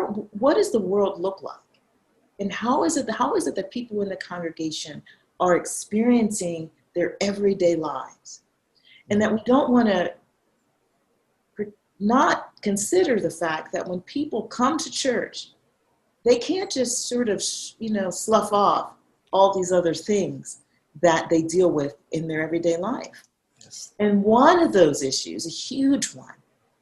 what does the world look like? And how is it that people in the congregation are experiencing their everyday lives? And that we don't want to not consider the fact that when people come to church, they can't just sort of, slough off all these other things that they deal with in their everyday life. Yes. And one of those issues, a huge one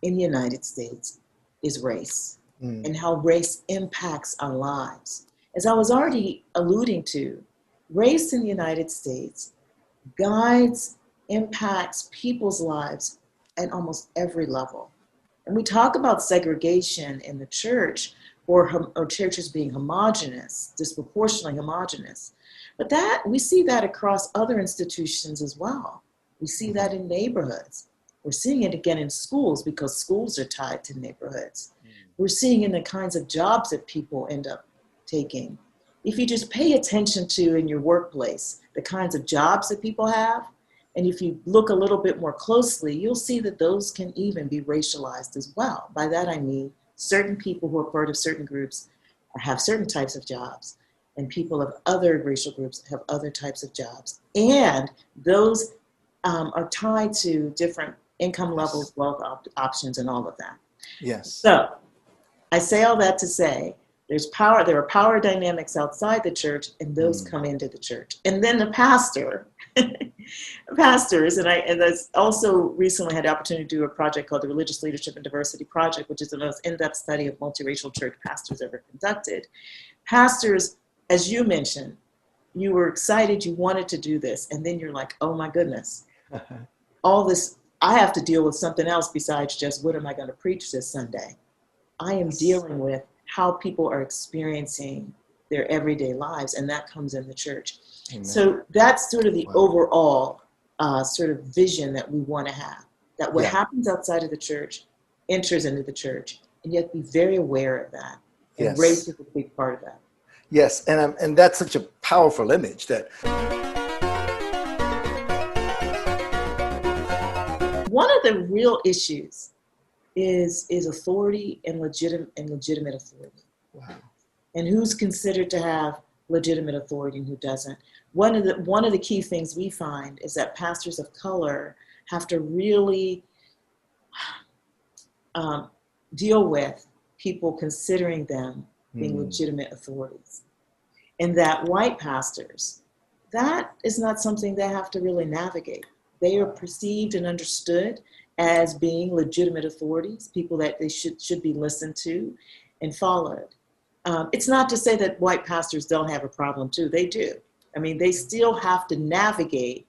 in the United States, is race and how race impacts our lives. As I was already alluding to, race in the United States guides, impacts people's lives at almost every level. And we talk about segregation in the church or churches being homogenous, disproportionately homogenous. But we see that across other institutions as well. We see that in neighborhoods. We're seeing it again in schools because schools are tied to neighborhoods. We're seeing in the kinds of jobs that people end up taking. If you just pay attention to in your workplace, the kinds of jobs that people have, and if you look a little bit more closely, you'll see that those can even be racialized as well. By that I mean certain people who are part of certain groups have certain types of jobs, and people of other racial groups have other types of jobs. And those are tied to different income levels, wealth options, and all of that. Yes. So I say all that to say there are power dynamics outside the church, and those come into the church. And then the pastors, and I also recently had the opportunity to do a project called the Religious Leadership and Diversity Project, which is the most in-depth study of multiracial church pastors ever conducted. Pastors, as you mentioned, you were excited, you wanted to do this, and then you're like, oh my goodness, all this, I have to deal with something else besides just what am I going to preach this Sunday? I am dealing with how people are experiencing their everyday lives, and that comes in the church. Amen. So that's sort of the overall sort of vision that we want to have, that what happens outside of the church enters into the church, and you have to be very aware of that. And race is a big part of that. Yes, and that's such a powerful image that. One of the real issues is authority and legitimate authority. Wow. And who's considered to have legitimate authority and who doesn't. One of the key things we find is that pastors of color have to really deal with people considering them being legitimate authorities. And that white pastors, that is not something they have to really navigate. They are perceived and understood as being legitimate authorities, people that they should be listened to and followed. It's not to say that white pastors don't have a problem too. They do. I mean, they still have to navigate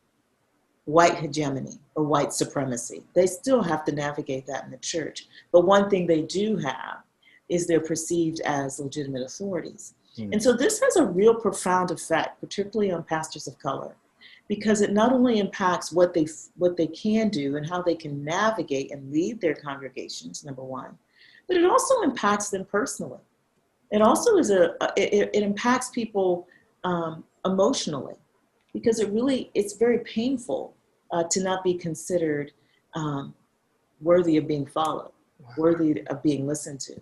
white hegemony or white supremacy. They still have to navigate that in the church. But one thing they do have is they're perceived as legitimate authorities. And so this has a real profound effect, particularly on pastors of color, because it not only impacts what they can do and how they can navigate and lead their congregations, number one, but it also impacts them personally. It also it impacts people emotionally, because it's very painful to not be considered worthy of being followed, worthy of being listened to.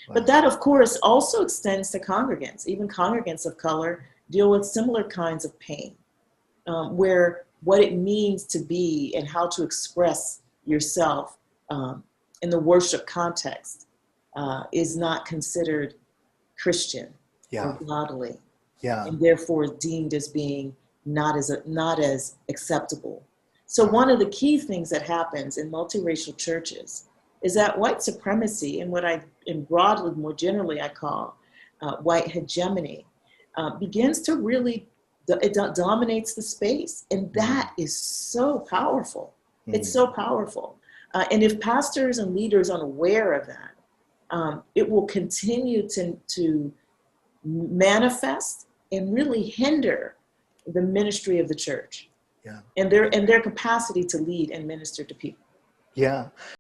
Wow. But that, of course, also extends to congregants. Even congregants of color deal with similar kinds of pain, where what it means to be and how to express yourself in the worship context is not considered Christian or godly, and therefore deemed as being not as acceptable. So one of the key things that happens in multiracial churches is that white supremacy, and what broadly, more generally, I call white hegemony, begins to really, it dominates the space. And that is so powerful. It's so powerful. And if pastors and leaders aren't aware of that, it will continue to manifest and really hinder the ministry of the church and their capacity to lead and minister to people. Yeah.